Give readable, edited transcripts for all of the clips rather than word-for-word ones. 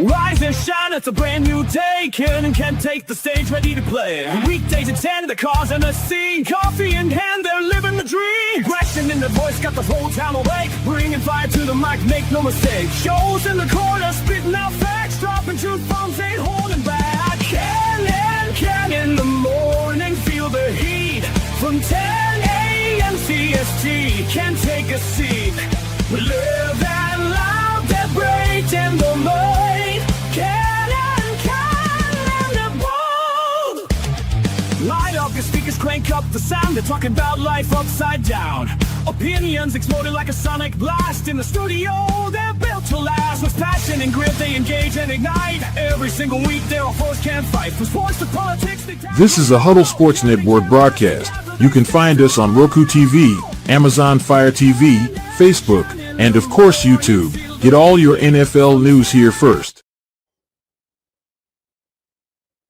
Rise and shine, it's a brand new day. Can and can take the stage, ready to play. Weekdays at 10, the cars on the scene. Coffee in hand, they're living the dream. Aggression in the voice, got the whole town awake. Bringing fire to the mic, make no mistake. Shows in the corner, spitting out facts. Dropping truth bombs, ain't holding back. Can and can in the morning, feel the heat. From 10 a.m. CST, can take a seat. We live and loud, that break in the mind. Light up your speakers, crank up the sound. They're talking about life upside down. Opinions exploding like a sonic blast. In the studio, they're built to last. With passion and grit, they engage and ignite. Every single week, their foes can't fight. From sports to politics, This is a Huddle Sports Network broadcast. You can find us on Roku TV, Amazon Fire TV, Facebook, and of course YouTube. Get all your NFL news here first.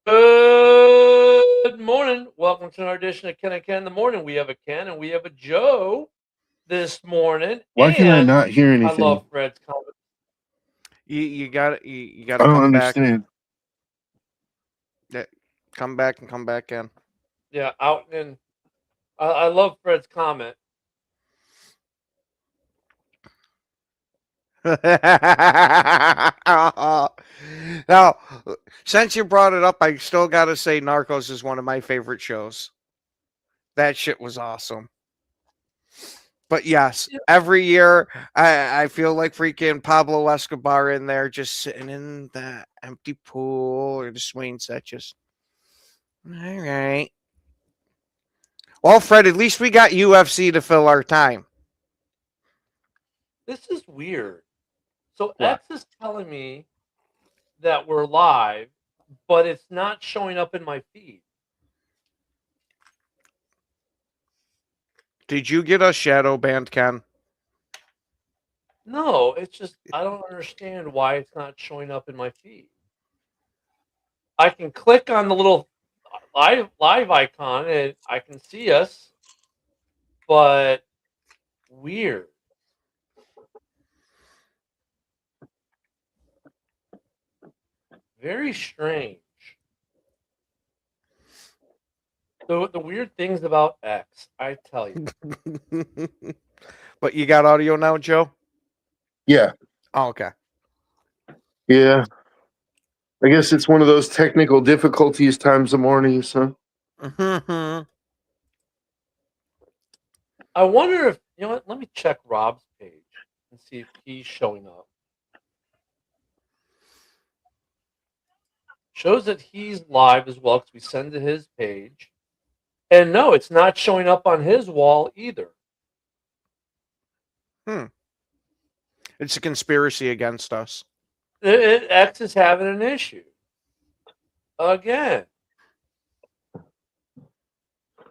Good morning. Welcome to another edition of Ken and Ken in the Morning. We have a Ken and we have a Joe this morning. Why can I not hear anything? I love Fred's comment. You got to I don't come back. understand. Come back and come back in. Yeah, out and I love Fred's comment. Now, since you brought it up, I still got to say Narcos is one of my favorite shows. That shit was awesome. But yes, every year I feel like freaking Pablo Escobar in there just sitting in that empty pool or the swing set just, all right. Well, Fred, at least we got UFC to fill our time. This is weird. So What? X is telling me that we're live, but it's not showing up in my feed. Did you get us shadow banned, Ken? No, it's just I don't understand why it's not showing up in my feed. I can click on the little live icon and I can see us, but weird. Very strange. The weird things about X, I tell you. But you got audio now, Joe? Yeah, Oh, okay. yeah. I guess it's one of those technical difficulties times the mornings, huh? I wonder if you know what. Let me check Rob's page and see if he's showing up. Shows that he's live as well because we send to his page. And no, it's not showing up on his wall either. It's a conspiracy against us. X is having an issue. Again.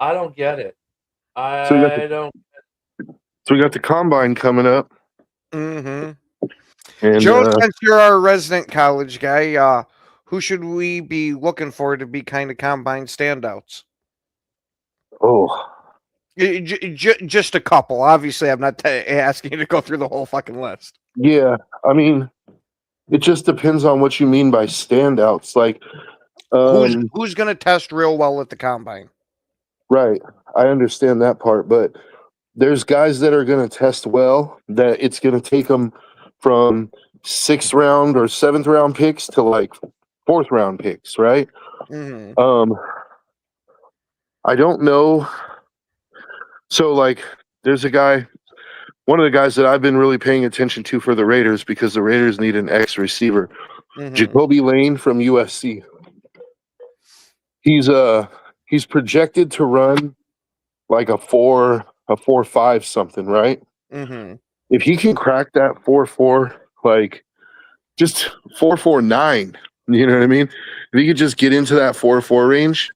I don't get it. So we got the combine coming up. Mm-hmm. And Joe, since you're our resident college guy, who should we be looking for to be kind of combine standouts? Just a couple. Obviously, I'm not asking you to go through the whole fucking list. yeah. I mean, it just depends on what you mean by standouts. Like, Who's going to test real well at the combine? right. I understand that part, but there's guys that are going to test well that it's going to take them from 6th round or 7th round picks to like 4th round picks, right? Mm-hmm. I don't know. So like there's a guy, one of the guys that I've been really paying attention to for the Raiders because the Raiders need an X receiver. Mm-hmm. Jacoby Lane from USC. He's projected to run like a 4.5 something, right? Mm-hmm. If he can crack that 4.4, like just 4.49, you know what I mean? If he could just get into that 4.4 range,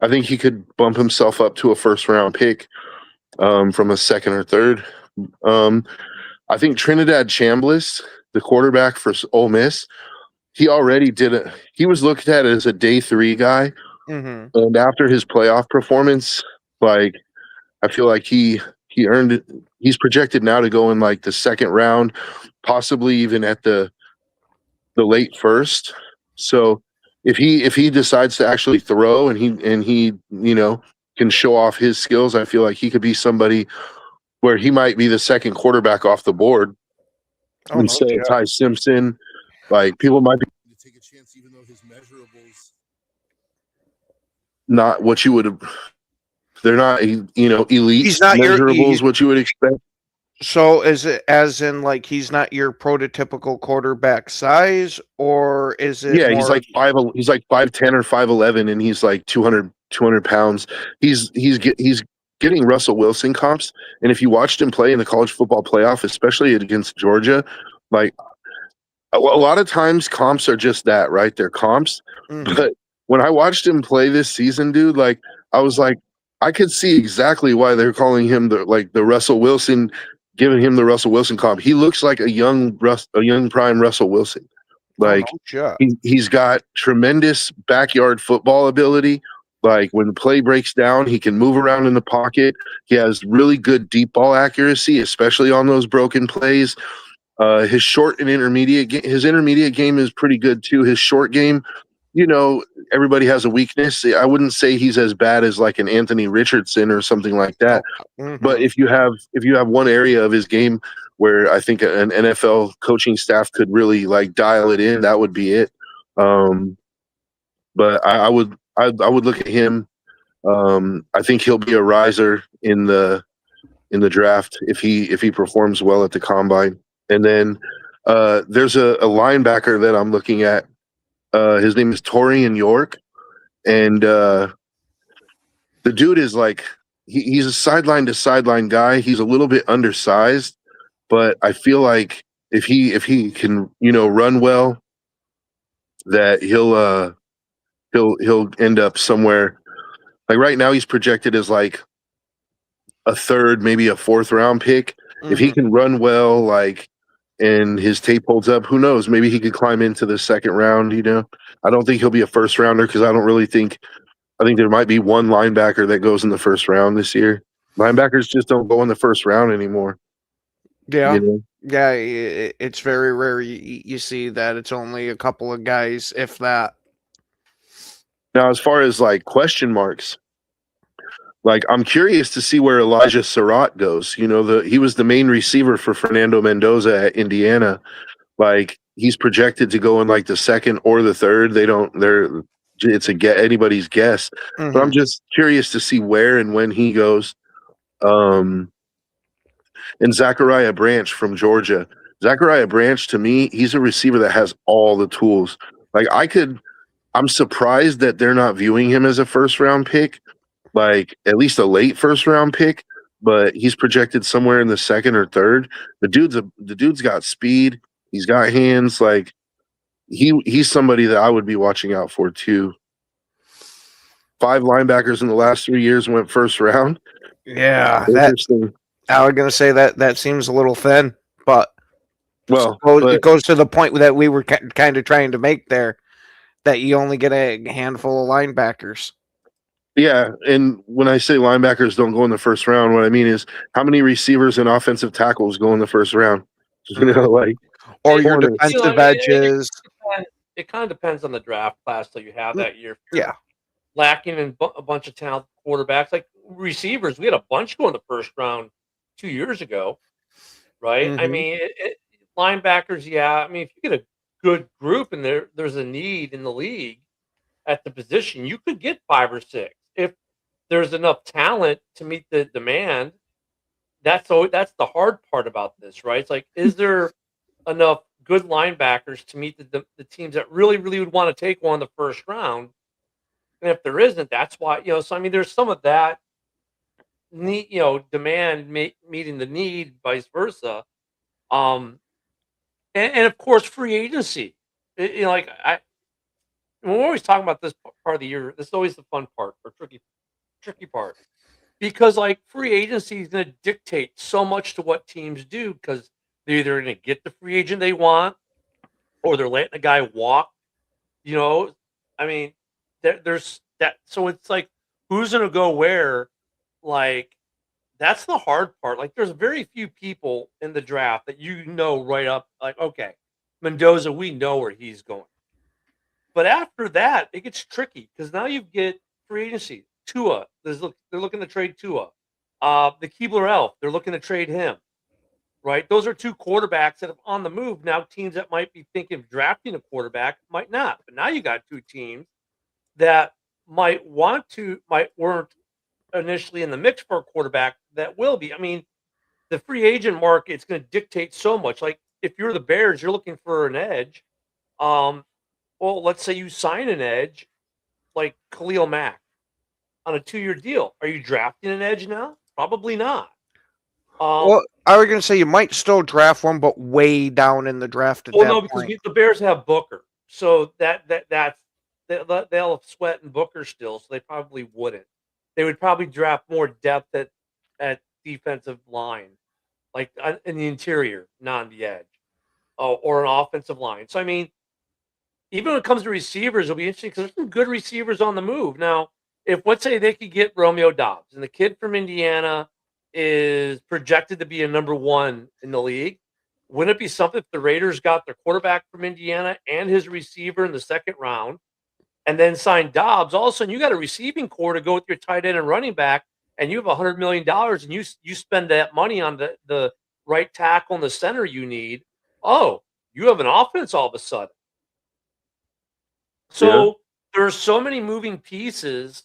I think he could bump himself up to a 1st round pick from a 2nd or 3rd. I think Trinidad Chambliss, the quarterback for Ole Miss, he already did it. He was looked at as a day 3 guy. Mm-hmm. And after his playoff performance, like I feel like he earned it. He's projected now to go in like the 2nd round, possibly even at the the late first. So if he decides to actually throw and he can show off his skills, I feel like he could be somebody where he might be the second quarterback off the board Oh, no instead of shit. Ty Simpson. Like people might be to take a chance, even though his measurables not what you would have. They're not elite He's not measurables what you would expect. So is it as in like he's not your prototypical quarterback size, or is it? Yeah, more he's like 5'10" or 5'11", and he's like 200 pounds. He's getting Russell Wilson comps, and if you watched him play in the college football playoff, especially against Georgia, like a lot of times comps are just that, right? They're comps. Mhm. But when I watched him play this season, dude, like I was like, I could see exactly why they're calling him the Russell Wilson, giving him the Russell Wilson comp. He looks like a young prime Russell Wilson. Like Oh, no shit. he's got tremendous backyard football ability. Like when the play breaks down, he can move around in the pocket. He has really good deep ball accuracy, especially on those broken plays. His short and his intermediate game is pretty good too. His short game, everybody has a weakness. I wouldn't say he's as bad as like an Anthony Richardson or something like that. Mhm. But if you have one area of his game where I think an NFL coaching staff could really like dial it in, that would be it. But I would look at him. I think he'll be a riser in the draft if he performs well at the combine. And then there's a linebacker that I'm looking at. His name is Torian York, and the dude is like he's a sideline to sideline guy. He's a little bit undersized, but I feel like if he can run well, that he'll end up somewhere. Like right now, he's projected as like a third, maybe a fourth round pick. If he Mhm. can run well, like, and his tape holds up, who knows? Maybe he could climb into the second round. I don't think he'll be a first rounder because I think there might be one linebacker that goes in the first round this year. Linebackers just don't go in the first round anymore. Yeah. you know? Yeah, it's very rare you see that. It's only a couple of guys, if that. Now, as far as like question marks, like I'm curious to see where Elijah Surratt goes. He was the main receiver for Fernando Mendoza at Indiana. Like he's projected to go in like the second or the third. It's anybody's guess. But I'm Mhm. just curious to see where and when he goes. And Zachariah Branch from Georgia. Zachariah Branch, to me, he's a receiver that has all the tools. Like I'm surprised that they're not viewing him as a first round pick, like at least a late first round pick, but he's projected somewhere in the second or third. The dude's got speed. He's got hands. Like he's somebody that I would be watching out for too. 5 linebackers in the last 3 years went first round. Yeah, Interesting. I was gonna say that seems a little thin, but it goes to the point that we were kind of trying to make there, that you only get a handful of linebackers. Yeah, and when I say linebackers don't go in the first round, what I mean is how many receivers and offensive tackles go in the first round? Like, Or your corners. defensive I mean, edges. it kind of depends on the draft class that you have that year. Yeah. Lacking in a bunch of talented quarterbacks, like receivers, we had a bunch go in the first round 2 years ago, right? I Mhm. mean, linebackers, yeah. I mean, if you get a good group and there's a need in the league at the position, you could get 5 or 6 if there's enough talent to meet the demand. That's the hard part about this, right? It's like, is there enough good linebackers to meet the teams that really would want to take one in the first round? And if there isn't, that's why, so I mean, there's some of that need, demand meeting the need, vice versa. And of course, free agency. Like when we're always talking about this part of the year, this is always the fun part or tricky part, because like free agency is going to dictate so much to what teams do, because they're either going to get the free agent they want or they're letting a guy walk. I mean, there's that. So it's like, who's going to go where? Like, that's the hard part. Like, there's very few people in the draft that right up, like, okay, Mendoza, we know where he's going. But after that, it gets tricky because now you get free agency. Tua, they're looking to trade Tua. The Keebler Elf, they're looking to trade him. Right? Those are two quarterbacks that are on the move. Now, teams that might be thinking of drafting a quarterback might not. But now you got two teams that weren't initially in the mix for a quarterback that will be. I mean, the free agent market is going to dictate so much. Like if you're the Bears, you're looking for an edge. Well, let's say you sign an edge like Khalil Mack on a 2-year deal. Are you drafting an edge now? Probably not. Well, I was going to say you might still draft one, but way down in the draft at that because point. the Bears have Booker, so they'll sweat and Booker still, so they probably wouldn't. They would probably draft more depth at defensive line, like in the interior, not on the edge, or an offensive line. So I mean, even when it comes to receivers, it'll be interesting because there's some good receivers on the move. Now, if let's say they could get Romeo Doubs, and the kid from Indiana is projected to be a number 1 in the league, wouldn't it be something if the Raiders got their quarterback from Indiana and his receiver in the second round and then signed Dobbs? All of a sudden, you got a receiving core to go with your tight end and running back, and you have $100 million, and you spend that money on the right tackle and the center you need. Oh, you have an offense all of a sudden. So there are so many moving pieces,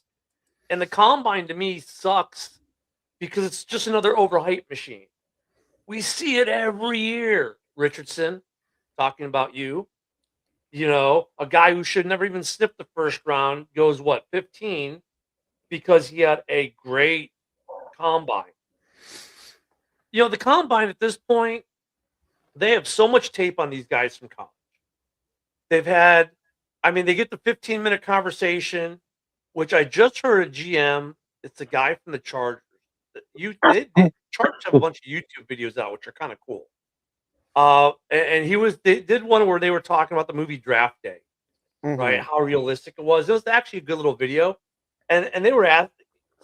and the combine to me sucks because it's just another overhyped machine. We see it every year. Richardson, talking about you, a guy who should never even sniff the first round goes 15 because he had a great combine. The combine at this point, they have so much tape on these guys from college. They get the 15-minute conversation, which I just heard a GM. It's a guy from the Chargers. Chargers have a bunch of YouTube videos out, which are kind of cool. And they did one where they were talking about the movie Draft Day, right? How realistic it was. It was actually a good little video. And they were asked,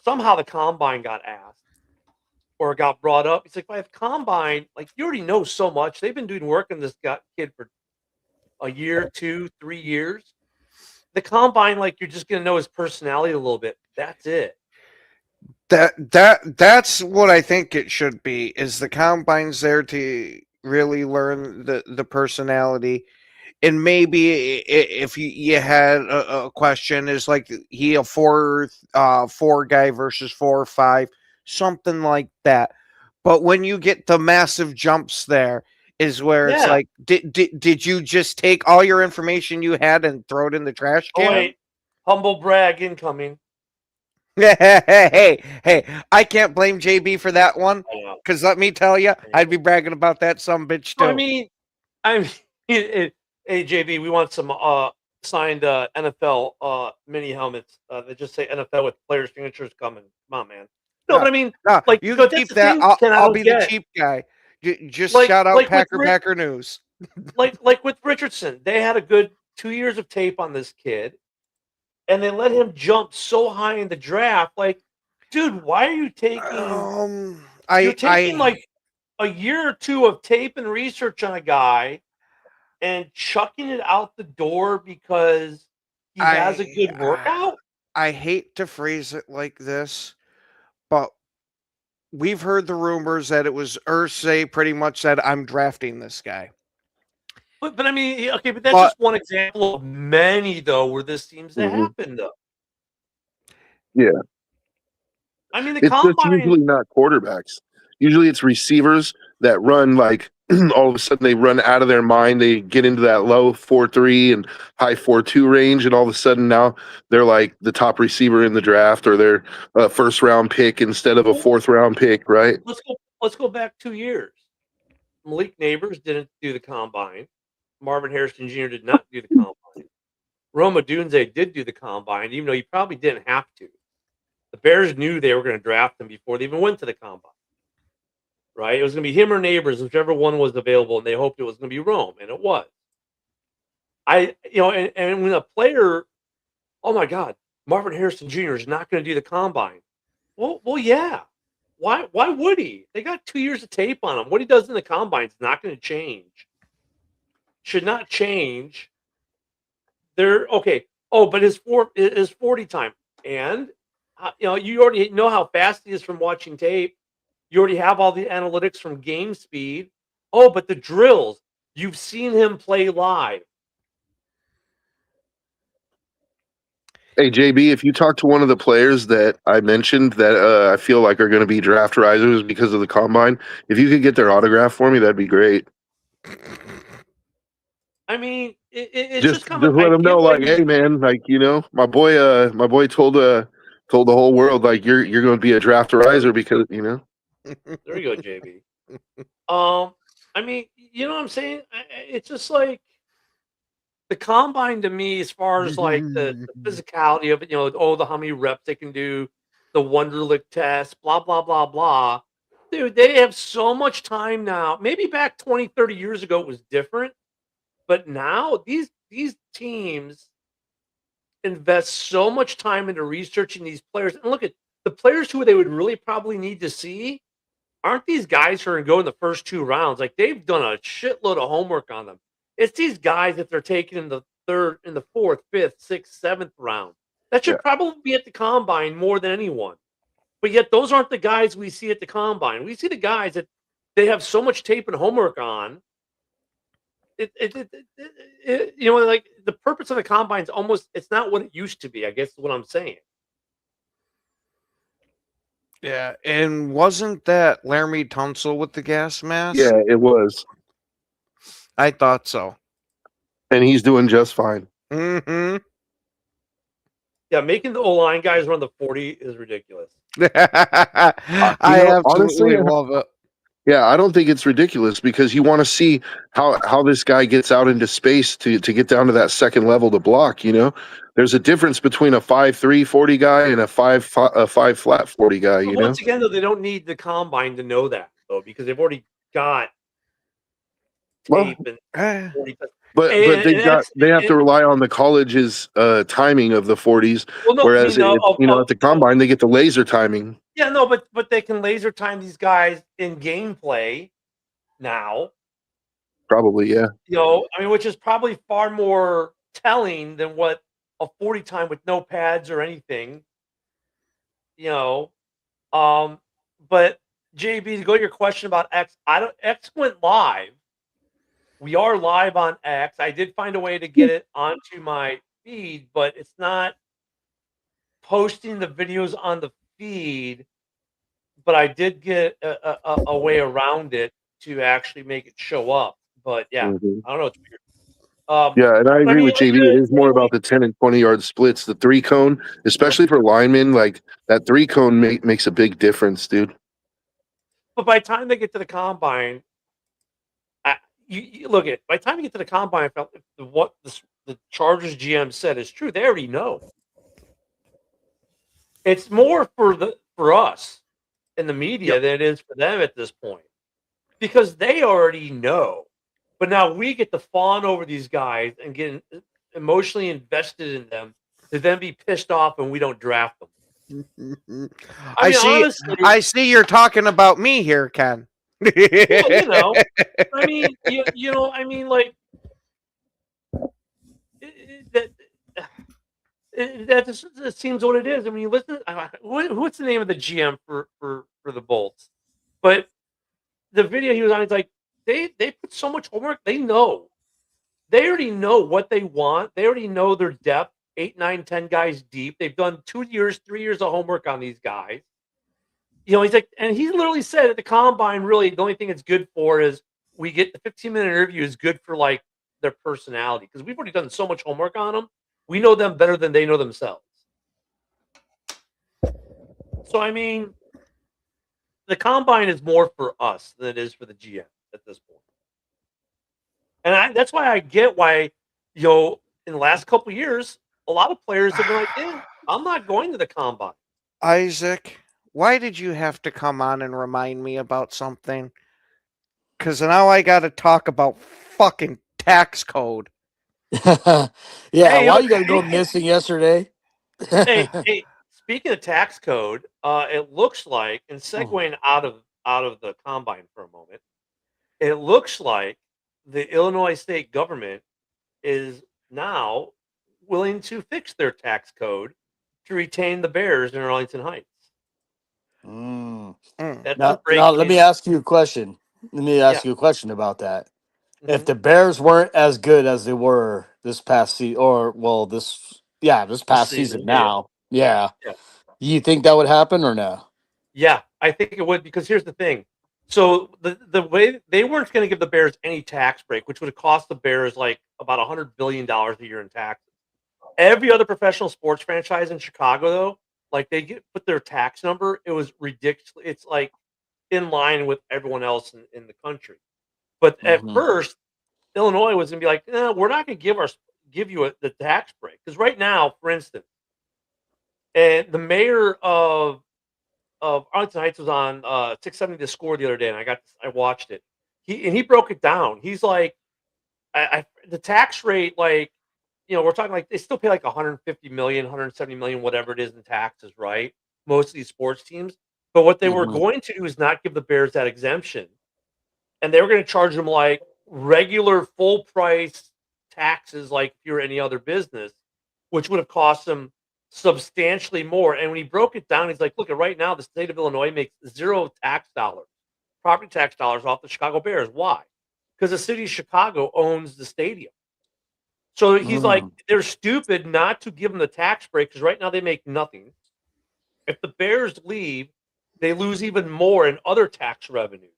somehow the combine got asked or got brought up. It's like, by the combine, like you already know so much. They've been doing work on this kid for a year, 2, 3 years. The combine, like you're just gonna know his personality a little bit. That's it. That's what I think it should be. Is the combine's there to really learn the personality, and maybe if you had a question, is like he a 4 guy versus 4 or 5, something like that. But when you get the massive jumps, there is where it's like, did you just take all your information you had and throw it in the trash can? Oh, wait. Humble brag incoming. Hey, I can't blame JB for that one, because let me tell you, I'd be bragging about that some bitch too. I mean, hey JB, we want some signed NFL mini helmets that just say NFL with players' signatures coming. Come on, man. No, but I mean, like you can keep that. I'll be the cheap guy. Just shout out Packer News. like with Richardson, they had a good 2 years of tape on this kid. And they let him jump so high in the draft. Like, dude, why are you taking? You're taking like a year or 2 of tape and research on a guy, and chucking it out the door because he has a good workout. I hate to phrase it like this, but we've heard the rumors that it was Irsay pretty much said, "I'm drafting this guy." But I mean, okay, but that's just one example of many, though, where this seems to happen, though. Yeah. I mean, it's combine... just usually not quarterbacks. Usually it's receivers that run like all of a sudden they run out of their mind. They get into that low 4.3 and high 4.2 range, and all of a sudden now they're like the top receiver in the draft, or they're a first-round pick instead of a fourth-round pick, right? Let's go back 2 years. Malik Neighbors didn't do the combine. Marvin Harrison Jr. did not do the combine. Rome Odunze did do the combine, even though he probably didn't have to. The Bears knew they were going to draft him before they even went to the combine. Right? It was going to be him or Neighbors, whichever one was available, and they hoped it was going to be Rome, and it was. And when a player, oh my God, Marvin Harrison Jr. is not going to do the combine. Well, yeah. Why would he? They got 2 years of tape on him. What he does in the combine is not going to change. should not change. They're okay. Oh, but his 40 time, and you already know how fast he is from watching tape. You already have all the analytics from game speed. Oh, but the drills, you've seen him play live. Hey JB, if you talk to one of the players that I mentioned that I feel like are going to be draft risers because of the combine, if you could get their autograph for me, that'd be great. I mean, it's just kind just of let them know, like, hey man, like my boy told the whole world like you're going to be a draft riser because There you go, JB. I mean, you know what I'm saying? It's just like the combine to me, as far as like the physicality of it, how many reps they can do, the Wonderlic test, blah, blah, blah, blah. Dude, they have so much time now. Maybe back 20, 30 years ago, it was different. But now these teams invest so much time into researching these players. And look at the players who they would really probably need to see aren't these guys who are going to go in the first 2 rounds. Like, they've done a shitload of homework on them. It's these guys that they're taking in the 3rd, in the 4th, 5th, 6th, 7th round. That should probably be at the combine more than anyone. But yet those aren't the guys we see at the combine. We see the guys that they have so much tape and homework on. Like the purpose of the combine is almost, it's not what it used to be, I guess is what I'm saying. Yeah, and wasn't that Laramie Tunsil with the gas mask? Yeah, it was. I thought so. And he's doing just fine. Mm-hmm. Yeah, making the O-line guys run the 40 is ridiculous. I absolutely love it. Yeah, I don't think it's ridiculous because you want to see how this guy gets out into space to get down to that second level to block. There's a difference between a 5'3" 40 guy and a 5 flat 40 guy. But once again, though, they don't need the combine to know that, though, because they've already got tape and 40. But they have to rely on the college's timing of the 40s, whereas at the combine they get the laser timing. Yeah, no, but they can laser time these guys in gameplay now. Probably, yeah. Which is probably far more telling than what a 40 time with no pads or anything. But JB, to go to your question about X, X went live. We are live on X. I did find a way to get it onto my feed, but it's not posting the videos on the feed. But I did get a way around it to actually make it show up. But yeah, I don't know. It's weird. Yeah, and I agree with JB. It is more about the 10 and 20 yard splits. The 3 cone, especially for linemen, like that 3 cone makes a big difference, dude. But by the time they get to the combine, you look at it. By the time you get to the combine, what the Chargers GM said is true. They already know. It's more for us in the media than it is for them at this point, because they already know. But now we get to fawn over these guys and get emotionally invested in them to then be pissed off when we don't draft them. Honestly, I see you're talking about me here, Ken. Well, that just seems what it is. I mean, you listen. What's the name of the GM for the Bolts? But the video he was on, it's like they put so much homework. They know. They already know what they want. They already know their depth. 8, 9, 10 guys deep. They've done 2 years, 3 years of homework on these guys. He's like, and he literally said at the combine, really, the only thing it's good for is we get the 15-minute interview is good for like their personality, because we've already done so much homework on them. We know them better than they know themselves. So, I mean, the combine is more for us than it is for the GM at this point. And that's why I get why, in the last couple of years, a lot of players have been like, I'm not going to the combine. Isaac, why did you have to come on and remind me about something? Because now I got to talk about fucking tax code. Why you got to go missing yesterday? hey, speaking of tax code, it looks like, and segueing out of the combine for a moment, it looks like the Illinois state government is now willing to fix their tax code to retain the Bears in Arlington Heights. Mm. That's Now, a breaking let me news. ask you a question. Let me ask Yeah. you a question about that. If Mhm. the Bears weren't as good as they were this past season, or well, this This past season, season yeah, now, yeah, yeah. you think that would happen or no? Yeah, I think it would because here's the thing. So the way they weren't going to give the Bears any tax break, which would have cost the Bears like about $100 billion a year in taxes. Every other professional sports franchise in Chicago, though, like they get put their tax number, it was ridiculous. It's like in line with everyone else in the country. But at Hmm. first, Illinois was going to be like, no, we're not going to give you the tax break because right now, for instance, and the mayor of Arlington Heights was on 670 The Score the other day, and I watched it. He broke it down. He's like, I the tax rate, like, we're talking like they still pay like 150 million, 170 million, whatever it is in taxes, right? Most of these sports teams. But what they were Hmm. going to do is not give the Bears that exemption, and they were going to charge them like regular full price taxes, like if you're any other business, which would have cost them substantially more. And when he broke it down, he's like, "Look, right now the state of Illinois makes zero tax dollars, property tax dollars off the Chicago Bears. Why? Because the city of Chicago owns the stadium." So he's like, Mm. they're stupid not to give them the tax break because right now they make nothing. If the Bears leave, they lose even more in other tax revenue.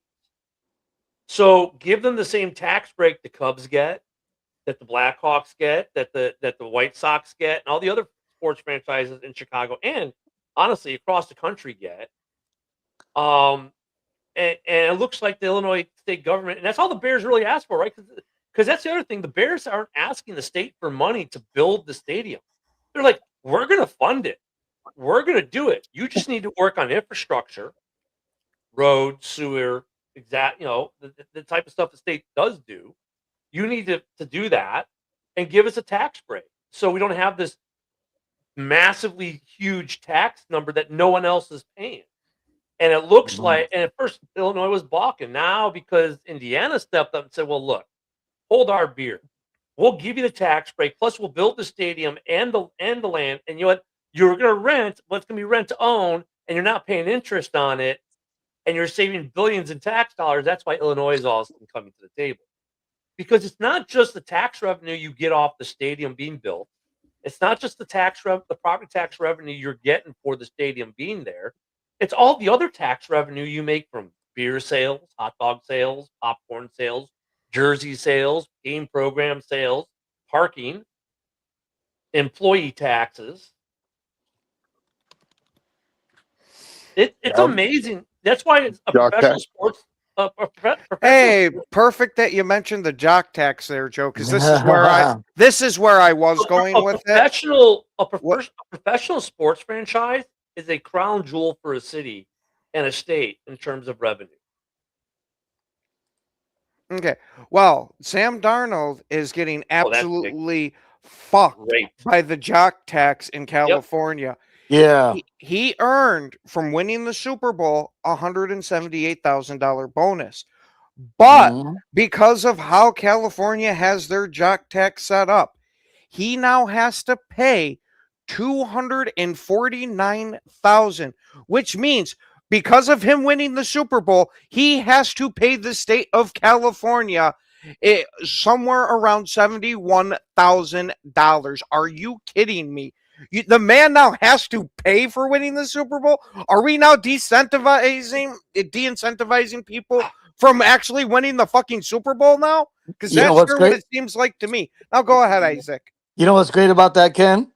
So give them the same tax break the Cubs get, that the Blackhawks get, that the White Sox get, and all the other sports franchises in Chicago and honestly across the country get. Um, and it looks like the Illinois state government, and that's all the Bears really asked for, right? Because that's the other thing. The Bears aren't asking the state for money to build the stadium. They're like, we're going to fund it. We're going to do it. You just need to work on infrastructure, road, sewer, the type of stuff the state does do. You need to do that and give us a tax break so we don't have this massively huge tax number that no one else is paying. And it looks Mhm. like, and at first Illinois was balking. Now because Indiana stepped up and said, "Well, look, hold our beer. We'll give you the tax break. Plus, we'll build the stadium and the land. And you know what? You're going to rent, but it's going to be rent to own, and you're not paying interest on it, and you're saving billions in tax dollars." That's why Illinois is also coming to the table because it's not just the tax revenue you get off the stadium being built. It's not just the the property tax revenue you're getting for the stadium being there. It's all the other tax revenue you make from beer sales, hot dog sales, popcorn sales, jersey sales, game program sales, parking, employee taxes. It's Yep. amazing. That's why it's a Jock professional tax. sports. Professional Hey, sports- perfect that you mentioned the jock tax there, Joe, because this is where I was going with it. A professional sports franchise is a crown jewel for a city and a state in terms of revenue. Okay. Well, Sam Darnold is getting Oh, that's big. absolutely fucked Great. by the jock tax in California. Yeah. He earned from winning the Super Bowl $178,000 bonus. But Mhm. because of how California has their jock tax set up, he now has to pay $249,000, which means because of him winning the Super Bowl, he has to pay the state of California somewhere around $71,000. Are you kidding me? The man now has to pay for winning the Super Bowl. Are we now de-incentivizing people from actually winning the fucking Super Bowl now? Because You know that's what's sure what great? it seems like to me. Now go ahead, Isaac. You know what's great about that, Ken?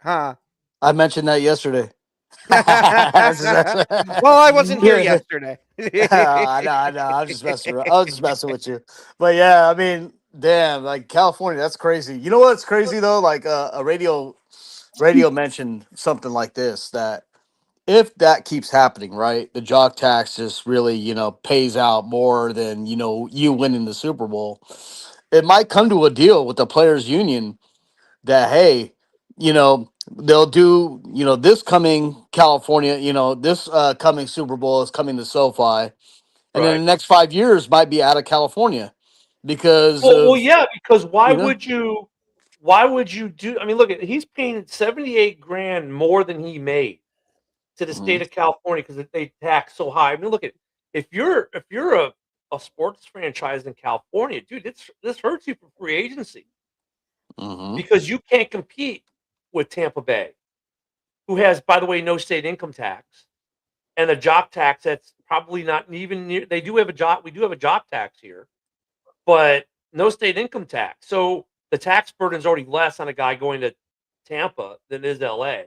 Huh? I mentioned that yesterday. Well, I wasn't here yesterday. I know. I was just messing around. I was just messing with you. But yeah, I mean, damn, like California, that's crazy. You know what's crazy though? Like a radio mentioned something like this, that if that keeps happening, right, the jock tax just really, pays out more than, you winning the Super Bowl. It might come to a deal with the players union that, hey, they'll do, this coming California, this coming Super Bowl is coming to SoFi. And then Right. the next 5 years might be out of California. because Well, yeah, because why you know? would you? Why would you do? I mean, look at he's paying 78 grand more than he made to the state Mhm, of California because they tax so high. I mean, look at if you're a sports franchise in California, dude, this hurts you for free agency mhm. because you can't compete with Tampa Bay, who has, by the way, no state income tax and a job tax that's probably not even near. They do have a job. We do have a job tax here, but no state income tax. So the tax burden is already less on a guy going to Tampa than is LA.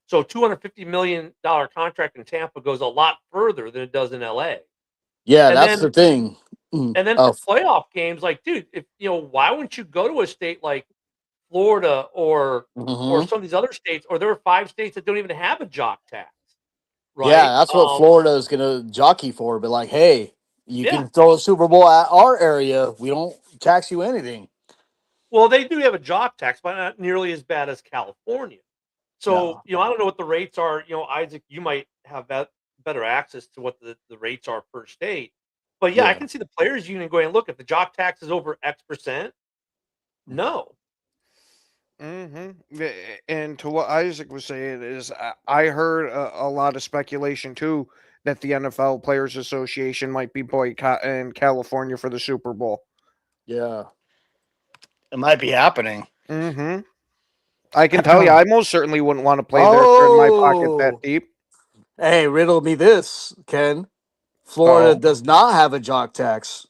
So $250 million contract in Tampa goes a lot further than it does in LA. Yeah, And that's then the thing. and then for Oh, playoff games, like, dude, if why wouldn't you go to a state like Florida or mhm. some of these other states, or there are 5 states that don't even have a jock tax, Yeah, right? that's what Florida is gonna jockey for. But like, hey, you Yeah. can throw a Super Bowl at our area. We don't tax you anything. Well, they do have a jock tax, but not nearly as bad as California. So, No. I don't know what the rates are. Isaac, you might have that better access to what the rates are per state. But yeah, I Yeah. can see the players union going, look, if the jock tax is over X percent, no. And to what Isaac was saying is, I heard a lot of speculation too that the NFL Players Association might be boycotting California for the Super Bowl. Yeah. It might be happening. Mm-hmm. I can tell you, I most certainly wouldn't want to play there, turn my pocket that Oh, deep. hey, riddle me this, Ken. Florida Oh, does not have a jock tax.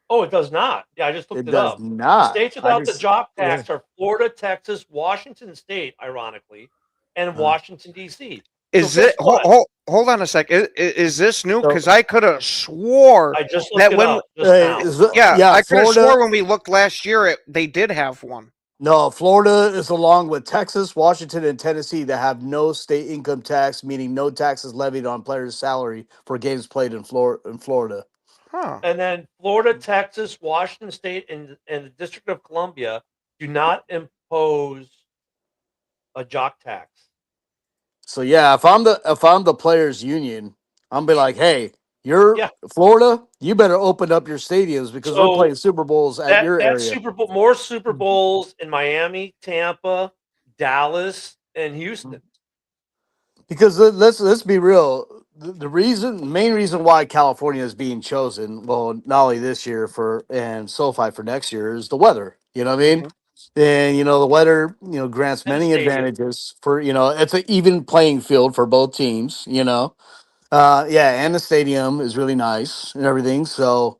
Oh, it does not. Yeah, I just looked It it does up. The not. states I without the just jock yeah. tax are Florida, Texas, Washington State, ironically, and Uh, Washington, D.C. So is guess it? what? Hold on a sec. Is this new? so Because I could have swore I just looked that it when, up just now. yeah, I could have Florida. swore when we looked last year, they did have one. No, Florida is along with Texas, Washington, and Tennessee that have no state income tax, meaning no taxes levied on players' salary for games played in Florida. Huh. And then Florida, Texas, Washington State, and the District of Columbia do not impose a jock tax. So yeah, if I'm the players' union, I'm be like, hey, you're Yeah. Florida, you better open up your stadiums because we're So playing Super Bowls at that your that area. Super Bowl, more Super Bowls in Miami, Tampa, Dallas, and Houston. Because let's be real. The main reason why California is being chosen, well, not only this year and SoFi for next year, is the weather. You know what I mean? Mhm. And the weather, grants And the many stadium. advantages for it's an even playing field for both teams. Yeah, and the stadium is really nice and everything. So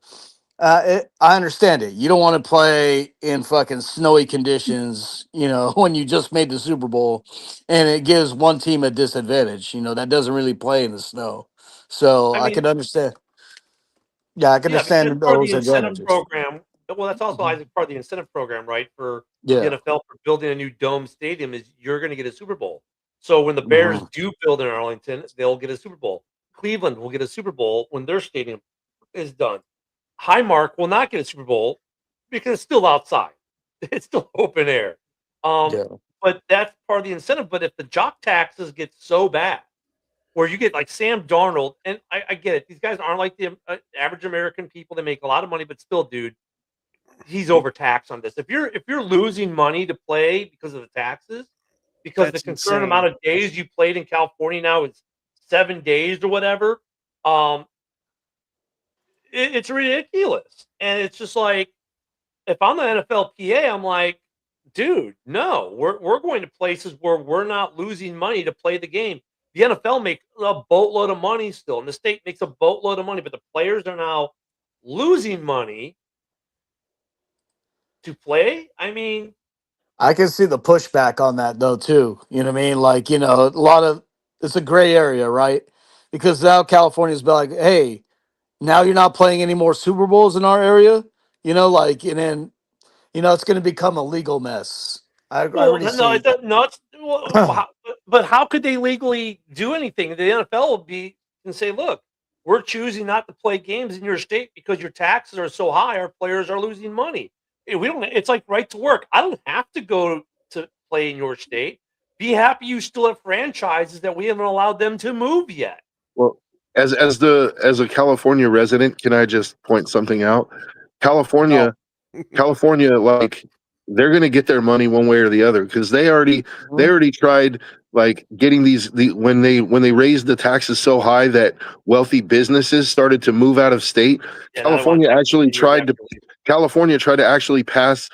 I understand it. You don't want to play in fucking snowy conditions, when you just made the Super Bowl, and it gives one team a disadvantage. That doesn't really play in the snow. So I I mean, can understand. Yeah, I can yeah, because understand part of the those incentive advantages. program. Well, that's also Mhm. Isaac part of the incentive program, right? For the Yeah. NFL for building a new dome stadium is you're going to get a Super Bowl. So when the Bears Mhm. do build in Arlington, they'll get a Super Bowl. Cleveland will get a Super Bowl when their stadium is done. Highmark will not get a Super Bowl because it's still outside. It's still open air. Um, Yeah. but that's part of the incentive. But if the jock taxes get so bad, where you get like Sam Darnold, and I get it, these guys aren't like the average American people. They make a lot of money, but still, dude, he's overtaxed on this. If you're losing money to play because of the taxes, because the That's concurrent amount insane. of days you played in California now is 7 days or whatever. Um, it's ridiculous, and it's just like if I'm the NFLPA, I'm like, dude, no, we're going to places where we're not losing money to play the game. The NFL makes a boatload of money still, and the state makes a boatload of money, but the players are now losing money to play. I mean, I can see the pushback on that though too. You know what I mean? Like, a lot of it's a gray area, right? Because now California's be like, hey, now you're not playing any more Super Bowls in our area. And then it's going to become a legal mess. I well, already no, see. no, it's but how could they legally do anything? The NFL will be and say, look, we're choosing not to play games in your state because your taxes are so high. Our players are losing money. We don't. It's like right to work. I don't have to go to play in your state. Be happy you still have franchises that we haven't allowed them to move yet. Well, as a California resident, can I just point something out? California, California, like they're going to get their money one way or the other because they already tried like getting when they raised the taxes so high that wealthy businesses started to move out of state. Yeah, and I don't want California that actually years tried to after we- California tried to actually pass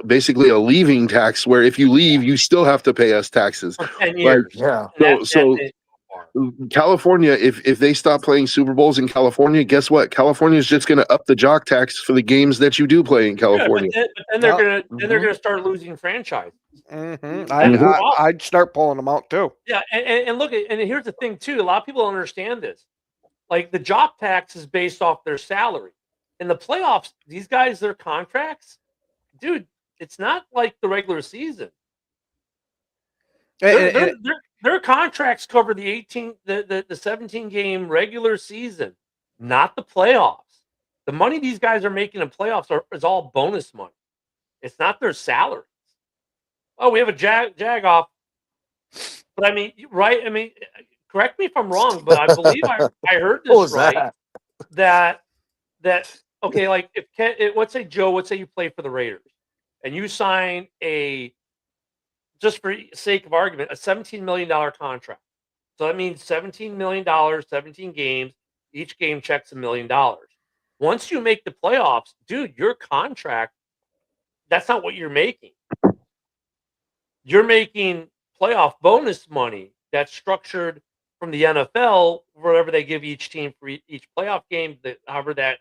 basically a leaving tax where if you leave, you still have to pay us taxes. for 10 Like, years. Yeah. And so didn't go far. California, if they stop playing Super Bowls in California, guess what? California is just going to up the jock tax for the games that you do play in Yeah, California. but then they're Well, gonna start losing franchise. I'd start pulling them out too. Yeah, and look at and here's the thing too. A lot of people don't understand this. Like the jock tax is based off their salary. In the playoffs, these guys, their contracts, dude, it's not like the regular season. Their contracts cover the 17 game regular season, not the playoffs. The money these guys are making in playoffs is all bonus money. It's not their salaries. Oh, we have a jag off. But I mean, right? I mean, correct me if I'm wrong, but I believe I heard What was this right. That okay, like if let's say Joe, let's say you play for the Raiders and you sign just for sake of argument, a $17 million contract. So that means $17 million, 17 games, each game checks $1 million. Once you make the playoffs, dude, your contract, that's not what you're making. You're making playoff bonus money that's structured from the NFL, whatever they give each team for each playoff game, however that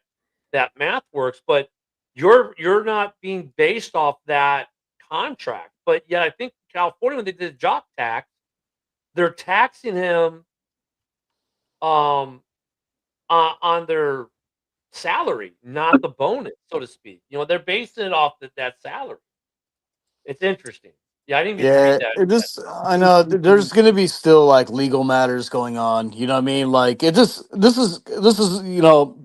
math works. But you're not being based off that contract. But yet, I think California, when they did the jock tax, they're taxing him on their salary, not the bonus, so to speak. You know, they're basing it off that salary. It's interesting. Yeah, I didn't even Yeah, read that. I know there's gonna be still like legal matters going on. You know what I mean? Like this is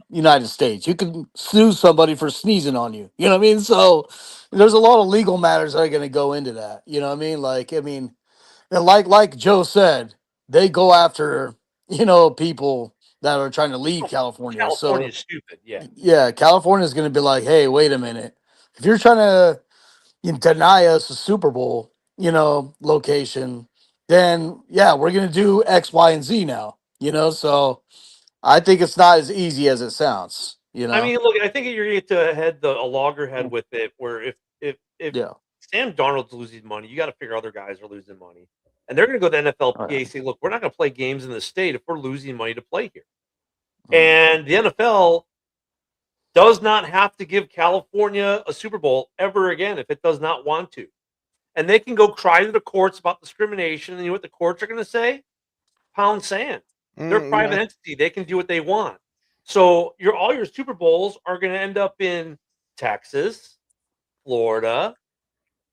United States. You can sue somebody for sneezing on you. You know what I mean? So there's a lot of legal matters that are gonna go into that. You know what I mean? And like Joe said, they go after people that are trying to leave California. California So is stupid. Yeah. yeah, California is gonna be like, hey, wait a minute, if you're trying to deny us a Super Bowl, location, then yeah, we're gonna do X, Y, and Z now. So I think it's not as easy as it sounds. I mean, look, I think you're gonna get to a loggerhead with it, where if Yeah. Sam Darnold's losing money, you got to figure other guys are losing money, and they're gonna go to the NFLPA and say, look, we're not gonna play games in the state if we're losing money to play here. And the NFL does not have to give California a Super Bowl ever again if it does not want to. And they can go cry to the courts about discrimination. And you know what the courts are going to say? Pound sand. They're a private entity. They can do what they want. So all your Super Bowls are going to end up in Texas, Florida.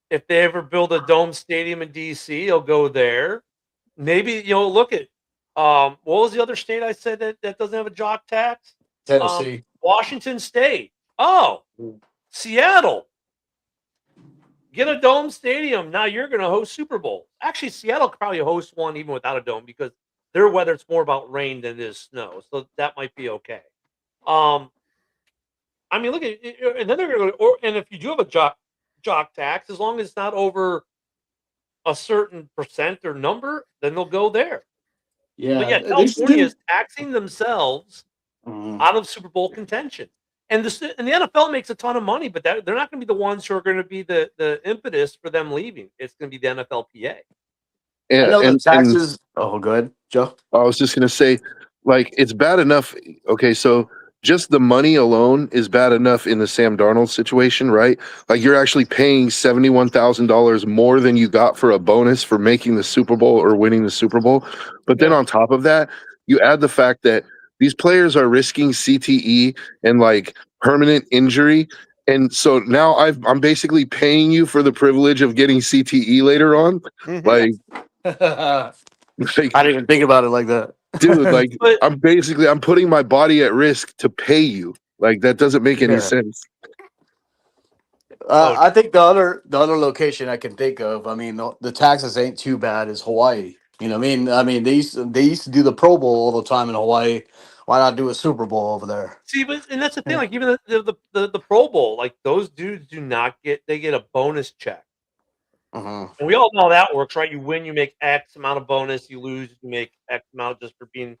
If they ever build a dome stadium in DC, they'll go there. Maybe, look at what was the other state I said that doesn't have a jock tax? Tennessee. Washington State. Oh, Seattle. Get a dome stadium. Now you're going to host Super Bowl. Actually, Seattle could probably host one even without a dome because their weather it's more about rain than it is snow. So that might be okay. I mean, look at it, and then they're going to go. And if you do have a jock tax, as long as it's not over a certain percent or number, then they'll go there. Yeah. But yeah, California is taxing themselves out of Super Bowl contention. And the NFL makes a ton of money, but they're not going to be the ones who are going to be the impetus for them leaving. It's going to be the NFLPA. I know the taxes. Oh, go ahead, Joe. I was just going to say, like, it's bad enough. Okay, so just the money alone is bad enough in the Sam Darnold situation, right? Like, you're actually paying $71,000 more than you got for a bonus for making the Super Bowl or winning the Super Bowl. But then on top of that, you add the fact that these players are risking CTE and like permanent injury. And so now I'm basically paying you for the privilege of getting CTE later on. Like, I didn't even think about it like that. Dude, like I'm putting my body at risk to pay you. Like that doesn't make any sense. I think the other location I can think of, I mean, the taxes ain't too bad, is Hawaii. You know what I mean? They used to do the Pro Bowl all the time in Hawaii, Why not do a Super Bowl over there? See, and that's the thing. Like even the Pro Bowl, like those dudes do not get. They get a bonus check, Mhm. and we all know how that works, right? You win, you make X amount of bonus. You lose, you make X amount just for being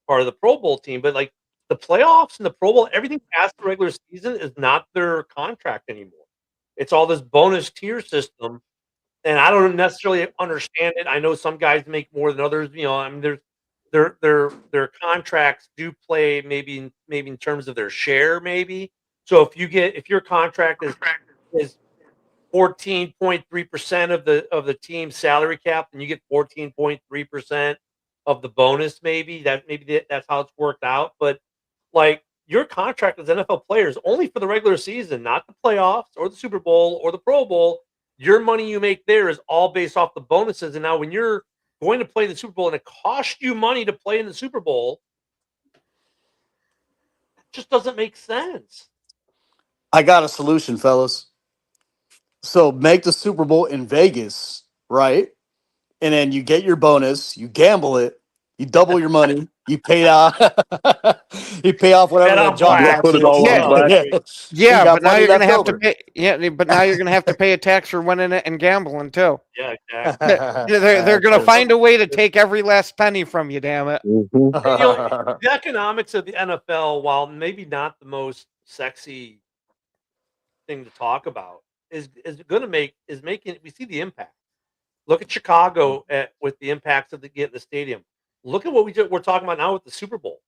part of the Pro Bowl team. But like the playoffs and the Pro Bowl, everything past the regular season is not their contract anymore. It's all this bonus tier system, and I don't necessarily understand it. I know some guys make more than others. You know, I mean, their contracts do play maybe in terms of their share, maybe. So if your contract is 14.3% of the team's salary cap, and you get 14.3% of the bonus, that's how it's worked out. But like your contract as NFL players only for the regular season, not the playoffs or the Super Bowl or the Pro Bowl. Your money you make there is all based off the bonuses. And now when you're going to play the Super Bowl and it costs you money to play in the Super Bowl, it just doesn't make sense. I got a solution, fellas. So make the Super Bowl in Vegas, right? And then you get your bonus, you gamble it, you double your money, you pay off, you pay off whatever Bet on that job black. tax Put it is. all on black. Yeah, You got but now money you're gonna left have to over. pay. Yeah, but now you're gonna have to pay a tax for winning it and gambling too. Yeah, exactly. They're gonna True. find a way to take every last penny from you. Damn it! Mhm. You know, the economics of the NFL, while maybe not the most sexy thing to talk about, is making. We see the impact. Look at Chicago with the impacts of getting the stadium. Look at what we're talking about now with the Super Bowl.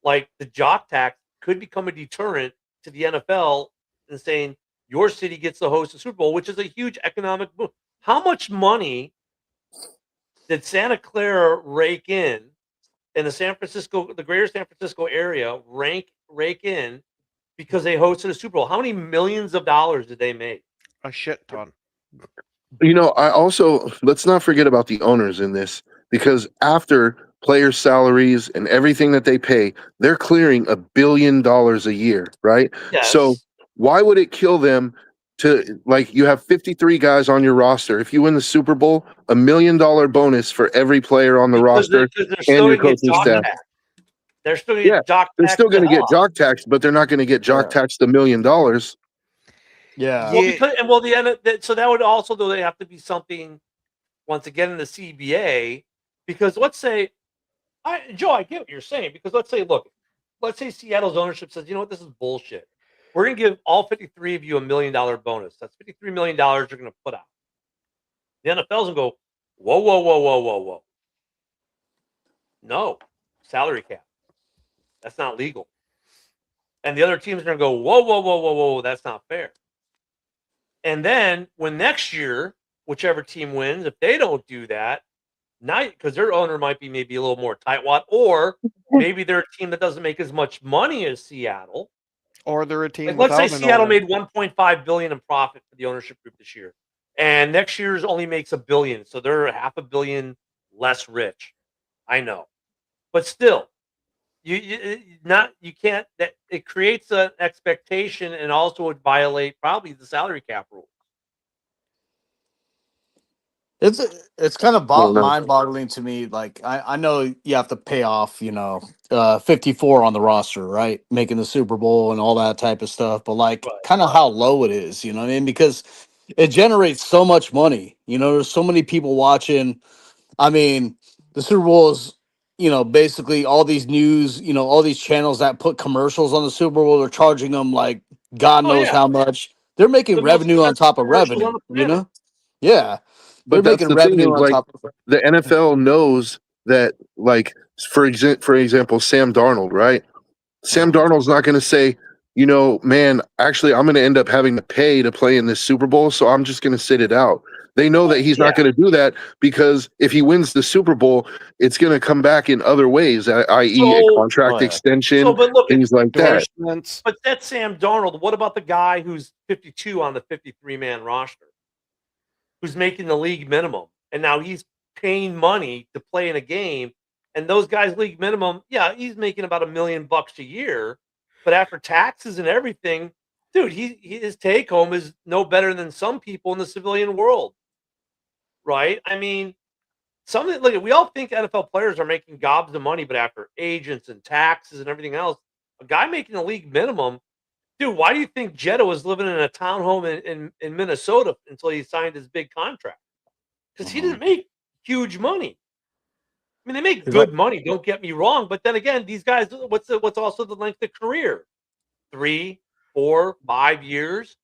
Like the jock tax could become a deterrent to the NFL and saying your city gets to host the Super Bowl, which is a huge economic boom. How much money did Santa Clara rake in the the greater San Francisco area, rake in because they hosted a Super Bowl? How many millions of dollars did they make? A shit ton. You know, I also let's not forget about the owners in this, because after player salaries and everything that they pay, they're clearing $1 billion a year, right? Yes. So why would it kill them to, like, you have 53 guys on your roster? If you win the Super Bowl, $1 million bonus for every player on the roster Because they're and still your going to get coaching jock staff. taxed. They're still going to Yeah, get jock They're taxed. still going to the hell get jock taxed, but they're not going to get jock taxed $1 million. Yeah. Yeah. So that would also, though, they have to be something once again in the CBA, because let's say, Joe, I get what you're saying, because let's say Seattle's ownership says, you know what, this is bullshit. We're going to give all 53 of you $1 million bonus. That's $53 million you're going to put out. The NFL's going to go, whoa. No, salary cap. That's not legal. And the other teams are going to go, whoa, that's not fair. And then when next year, whichever team wins, if they don't do that, because their owner might be maybe a little more tightwad, or maybe they're a team that doesn't make as much money as Seattle. Or they're a team. Like, let's say without an Seattle owner. made $1.5 billion in profit for the ownership group this year, and next year's only makes $1 billion, so they're $500 million less rich. I know, but still, you can't. That it creates an expectation, and also would violate probably the salary cap rules. It's kind of Well, no. mind-boggling to me. Like I know you have to pay off, 54 on the roster, right? Making the Super Bowl and all that type of stuff. But like Right. kind of how low it is, you know what I mean? Because it generates so much money. There's so many people watching. I mean, the Super Bowl is, basically all these news, all these channels that put commercials on the Super Bowl, they're charging them like God Oh, knows yeah. how much. They're making The most revenue on top of commercials on revenue, the planet. Yeah. They're But that's making the thing, revenue is on like top of the NFL knows that, like, for example, Sam Darnold, right? Sam Darnold's not going to say, man, actually, I'm going to end up having to pay to play in this Super Bowl, so I'm just going to sit it out. They know that he's not going to do that, because if he wins the Super Bowl, it's going to come back in other ways, i.e. a contract extension, but look, things like that. endorsements. But that's Sam Darnold. What about the guy who's 52 on the 53-man roster, who's making the league minimum, and now he's paying money to play in a game? And those guys' league minimum, yeah, he's making about $1 million a year, but after taxes and everything, dude, his take home is no better than some people in the civilian world, right? I mean, Look, we all think NFL players are making gobs of money, but after agents and taxes and everything else, a guy making the league minimum, dude. Why do you think Jetta was living in a townhome in Minnesota until he signed his big contract? Because he didn't make huge money. I mean, they make good money. Don't get me wrong, but then again, these guys. What's also the length of career? 3, 4, 5 years.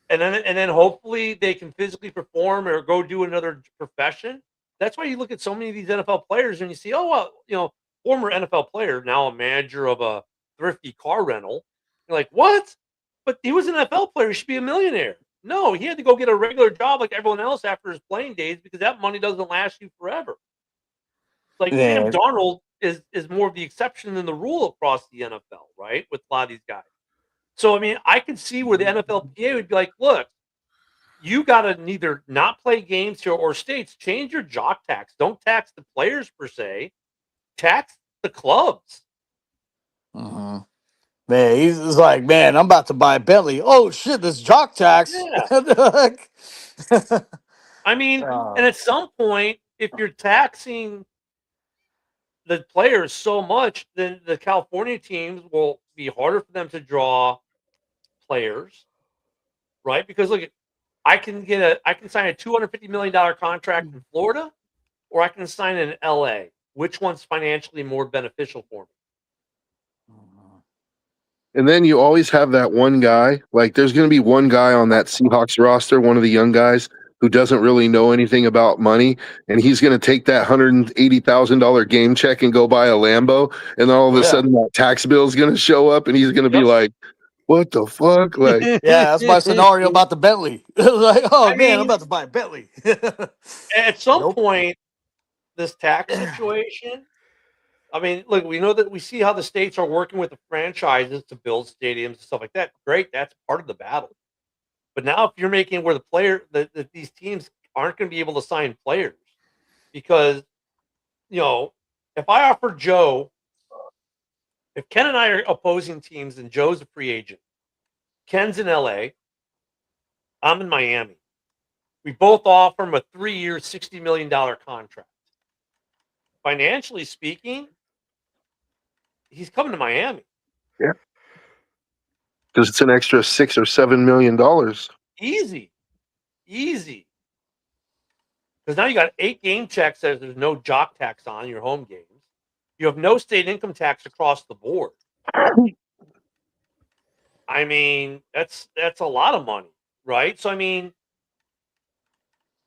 And then hopefully they can physically perform or go do another profession. That's why you look at so many of these NFL players and you see, oh, well, former NFL player, now a manager of a thrifty car rental. You're like, what? But he was an NFL player. He should be a millionaire. No, he had to go get a regular job like everyone else after his playing days because that money doesn't last you forever. Like Sam Darnold is more of the exception than the rule across the NFL, right? With a lot of these guys. So, I mean, I can see where the NFLPA would be like, look, you got to neither not play games here or states change your jock tax. Don't tax the players per se. Tax the clubs. Man, he's like, man, I'm about to buy a Bentley. Oh shit, this jock tax. Yeah. I mean, and at some point, if you're taxing the players so much, then the California teams will be harder for them to draw players, right? Because look, I can sign a $250 million contract in Florida, or I can sign in LA. Which one's financially more beneficial for me? And then you always have that one guy. Like, there's going to be one guy on that Seahawks roster, one of the young guys, who doesn't really know anything about money, and he's going to take that $180,000 game check and go buy a Lambo, and then all of a sudden that tax bill is going to show up, and he's going to be like, "What the fuck?" Like, yeah, that's my scenario about the Bentley. Like, oh man, I'm about to buy a Bentley. At some point, this tax situation. I mean, look, we know that we see how the states are working with the franchises to build stadiums and stuff like that. Great, that's part of the battle. But now, if you're making where the player that these teams aren't going to be able to sign players because, if I offer Joe, if Ken and I are opposing teams and Joe's a free agent, Ken's in LA, I'm in Miami. We both offer him a 3-year, $60 million contract. Financially speaking, he's coming to Miami. Yeah. Because it's an extra $6 or $7 million. Easy. Because now you got 8 game checks that there's no jock tax on your home games. You have no state income tax across the board. I mean, that's a lot of money, right? So I mean,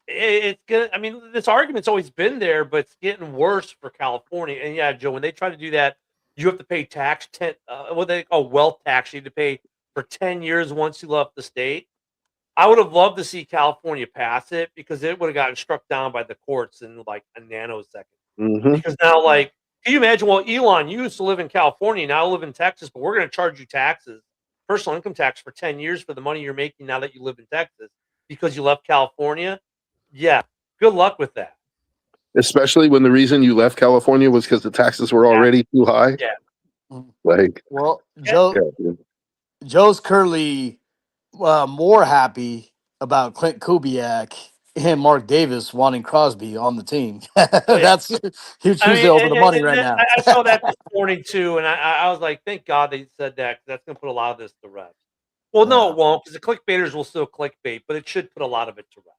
it's gonna. I mean, this argument's always been there, but it's getting worse for California. And yeah, Joe, when they try to do that, you have to pay tax wealth tax. You need to pay for 10 years once you left the state. I would have loved to see California pass it because it would have gotten struck down by the courts in like a nanosecond. Mm-hmm. Because now, like, can you imagine? Well, Elon, you used to live in California, now live in Texas, but we're going to charge you taxes, personal income tax for 10 years for the money you're making now that you live in Texas because you left California. Yeah, good luck with that. Especially when the reason you left California was because the taxes were already too high. Yeah. Like, well, Joe's currently more happy about Clint Kubiak and Mark Davis wanting Crosby on the team. That's he chooses over the money right now. I saw that this morning too, and I was like, thank God they said that. 'Cause that's going to put a lot of this to rest. Well, no, it won't, because the clickbaiters will still clickbait, but it should put a lot of it to rest.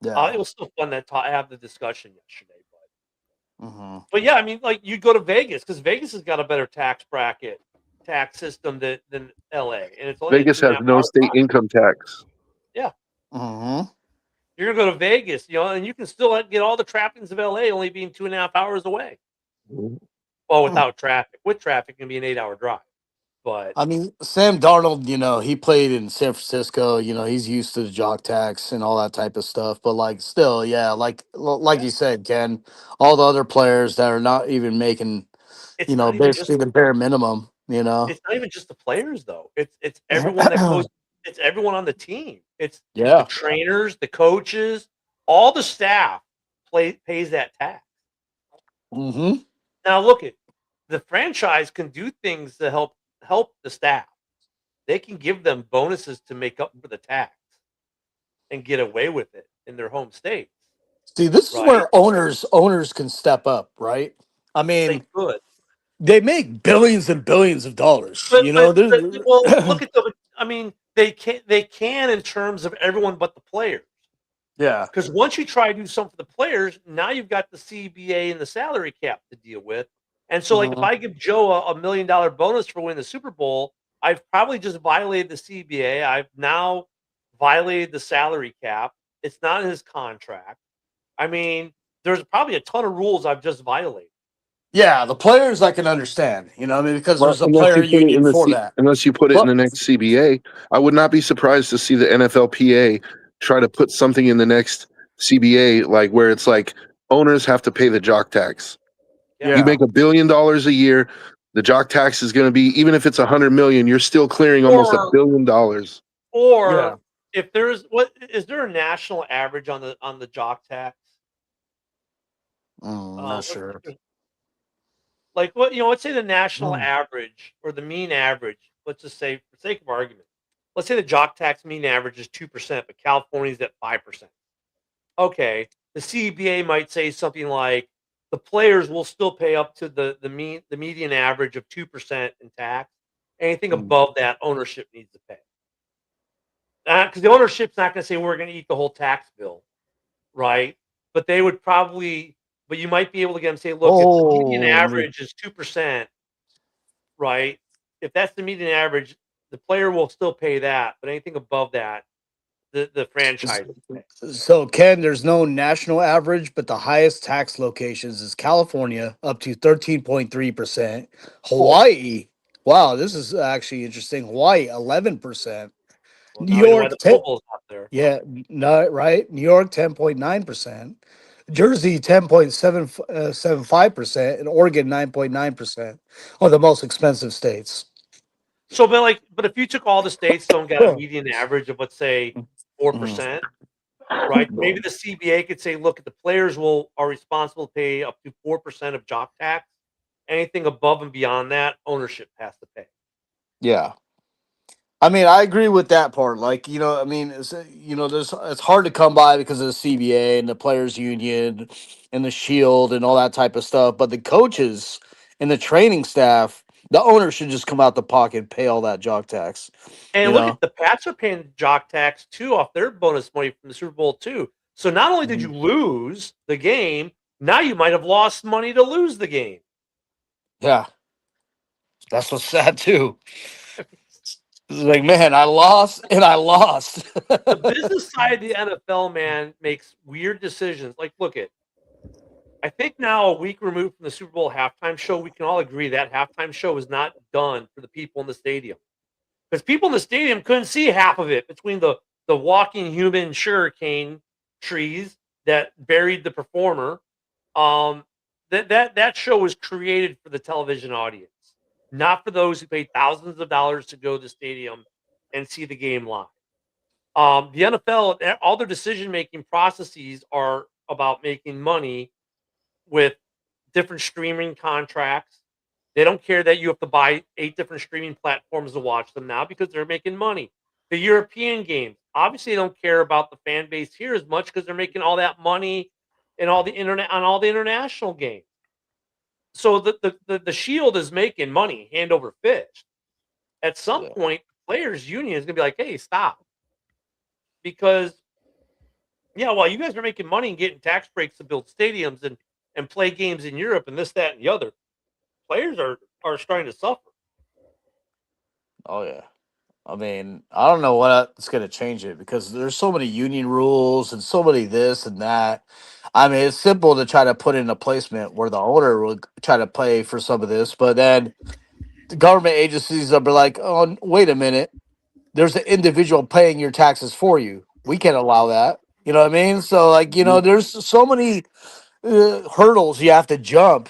Yeah, it was still fun to have the discussion yesterday, but yeah, I mean, like you go to Vegas because Vegas has got a better tax system than LA, and it's only Vegas has no state income tax. Yeah. You're gonna go to Vegas, and you can still get all the trappings of LA, only being 2.5 hours away. Well, without traffic. With traffic, it can be an 8-hour drive. But I mean, Sam Darnold, he played in San Francisco. He's used to the jock tax and all that type of stuff. But like, still, yeah, like you said, Ken, all the other players that are not even making, basically the bare minimum. It's not even just the players, though. It's everyone that goes. It's everyone on the team. It's the trainers, the coaches, all the staff pays that tax. Now look the franchise can do things to help the staff. They can give them bonuses to make up for the tax and get away with it in their home states. See, this is right? where owners can step up, right? I They mean, could. they make billions and billions of dollars. But You know, but but they're well, look at the. I mean, they can in terms of everyone but the players. yeah. Because once you try to do something for the players, now you've got the CBA and the salary cap to deal with. And so, like, if Mhm. I give Joe a $1 million bonus for winning the Super Bowl, I've probably just violated the CBA. I've now violated the salary cap. It's not in his contract. I mean, there's probably a ton of rules I've just violated. Yeah, the players I can understand, you know, I mean, because Well, there's a player union for that. unless you put it in But the next CBA, I would not be surprised to see the NFLPA try to put something in the next CBA, like where it's like owners have to pay the jock tax. Yeah. You yeah, make $1 billion a year, the jock tax is going to be, even if it's 100 million, you're still clearing almost $1 Or billion. yeah. or if there's what is there a national average on the jock tax? Not Let's sure. like what let's say the national Mm. average or the mean average, let's just say for sake of argument, let's say the jock tax mean average is 2%, but California's at 5%. Okay, the CBA might say something like the players will still pay up to the median average of 2% in tax. Anything Mm. above that, ownership needs to pay. Because the ownership's not going to say we're going to eat the whole tax bill, right? But they would probably, but you might be able to get them to say, look, if the median Holy. average is 2%, right? If that's the median average, the player will still pay that, but anything above that, the franchise will pay. So, Ken, there's no national average, but the highest tax locations is California, up to 13.3%. Cool. Hawaii, wow, this is actually interesting. Hawaii, 11%. Well, New now you know why York, the Pro Bowl's not there. yeah, no, right. New York, 10.9%. Jersey, 10.75%, and Oregon, 9.9% are the most expensive states. So, but if you took all the states, don't got a median average of let's say Mhm. 4%, right? Maybe the CBA could say, look, the players are responsible to pay up to 4% of jock tax. Anything above and beyond that, ownership has to pay. Yeah. I mean, I agree with that part. Like, I mean, it's hard to come by because of the CBA and the players union and the shield and all that type of stuff. But the coaches and the training staff, the owner should just come out the pocket and pay all that jock tax. You And look know? at the Pats are paying jock tax too off their bonus money from the Super Bowl too. So not only did you lose the game, now you might have lost money to lose the game. Yeah, that's what's sad too. It's like, man, I lost and I lost. The business side of the NFL, man, makes weird decisions. Like, I think now a week removed from the Super Bowl halftime show, we can all agree that halftime show was not done for the people in the stadium. Because people in the stadium couldn't see half of it between the walking human sugarcane trees that buried the performer. That show was created for the television audience, not for those who paid thousands of dollars to go to the stadium and see the game live. The NFL, all their decision making processes are about making money with different streaming contracts. They don't care that you have to buy 8 different streaming platforms to watch them now because they're making money. The European games, obviously, they don't care about the fan base here as much because they're making all that money and all the internet on all the international games. So the Shield is making money hand over fist. At some Yeah. point, players' union is going to be like, "Hey, stop," because yeah, while you guys are making money and getting tax breaks to build stadiums and play games in Europe and this, that, and the other, players are starting to suffer. Oh yeah. I mean, I don't know what's going to change it because there's so many union rules and so many this and that. I mean, it's simple to try to put in a placement where the owner will try to pay for some of this, but then the government agencies will be like, "Oh, wait a minute, there's an individual paying your taxes for you. We can't allow that." You know what I mean? So, like, there's so many hurdles you have to jump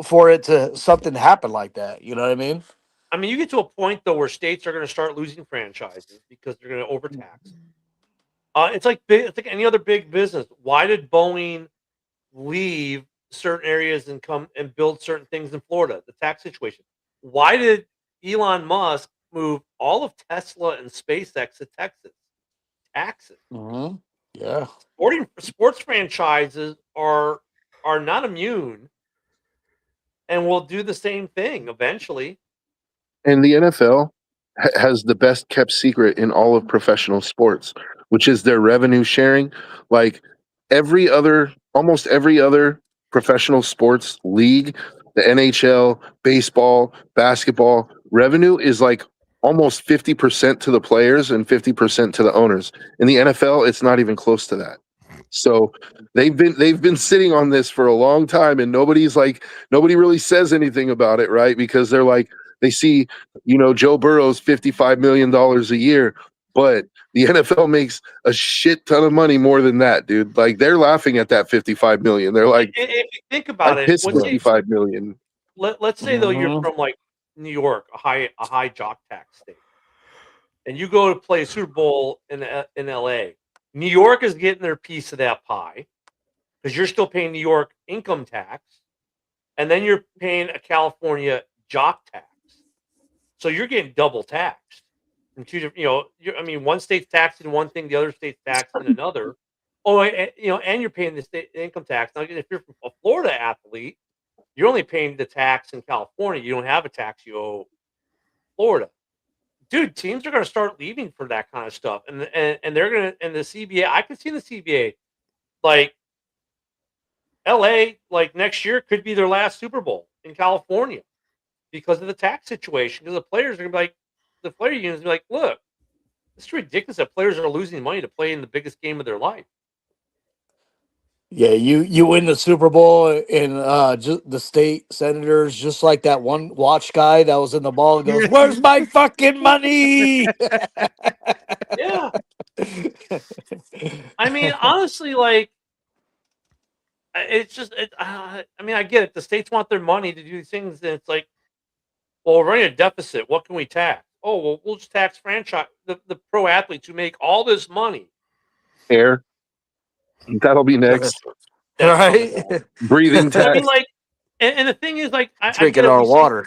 for it to something happen like that. You know what I mean? I mean, you get to a point though where states are going to start losing franchises because they're going to overtax. It's like any other big business. Why did Boeing leave certain areas and come and build certain things in Florida? The tax situation. Why did Elon Musk move all of Tesla and SpaceX to Texas? Taxes. Mm-hmm. Yeah. Sports franchises are not immune, and will do the same thing eventually. And the NFL has the best kept secret in all of professional sports, which is their revenue sharing. Like almost every other professional sports league, the NHL, baseball, basketball, revenue is like almost 50% to the players and 50% to the owners. In the NFL, it's not even close to that. So they've been sitting on this for a long time, and nobody really says anything about it, right? Because they're like, they see, Joe Burrow's $55 million a year, but the NFL makes a shit ton of money more than that, dude. Like, they're laughing at that 55 million. They're like, If you think I about it, pissed 55 million. let's say though you're Mhm. from like New York, a high jock tax state, and you go to play Super Bowl in LA. New York is getting their piece of that pie because you're still paying New York income tax, and then you're paying a California jock tax. So you're getting double taxed from two different. One state's taxing one thing, the other state's taxing another. Oh, and you're paying the state income tax. Now, if you're a Florida athlete, you're only paying the tax in California. You don't have a tax you owe Florida. Dude, teams are going to start leaving for that kind of stuff, and they're going to, and the CBA. I could see the CBA, like LA, like next year could be their last Super Bowl in California because of the tax situation. Because the players are going to be like, the player unions be like, look, it's ridiculous that players are losing money to play in the biggest game of their life. Yeah, you win the Super Bowl in just the state senators, just like that one watch guy that was in the ball and goes, "Where's my fucking money?" Yeah, honestly, like it's just. I get it. The states want their money to do these things, and it's like, well, we're running a deficit. What can we tax? Oh, well, we'll just tax the pro athletes who make all this money. Air. That'll be next. Right? Breathing tax. Like, and the thing is, like, I Drinking get it, our we say, water.